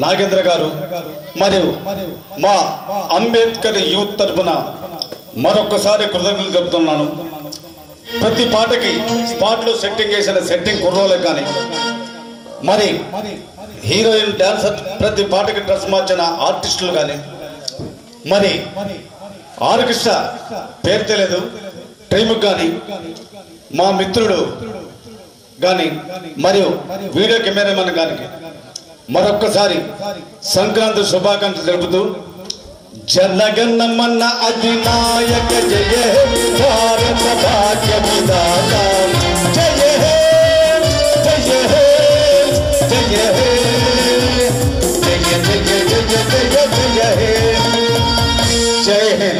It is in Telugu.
నాగేంద్ర గారు మరియు మా అంబేద్కర్ యూత్ తరఫున మరొకసారి కృతజ్ఞతలు చెబుతున్నాను. ప్రతి పాటకి స్పాట్లో సెట్టింగ్ చేసిన సెట్టింగ్ కుర్రోలకు కానీ మరి హీరోయిన్ డాన్సర్ ప్రతి పాటకి డ్రెస్ మార్చిన ఆర్టిస్టులు కానీ మరి ఆర్కెస్ట్రా పేరు తెలియదు ట్రైమ్ కానీ మా మిత్రుడు కానీ మరియు వీడియో కెమెరామెన్ కానీ మరొక్కసారి సంక్రాంతి శుభాకాంక్షలు తెలుపుతూ జనగణమన అధినాయక జయ భారత భాగ్య విధాత జయ హే జయ హే జయ హే జయ జయ జయ జయ జయ హే జయ హే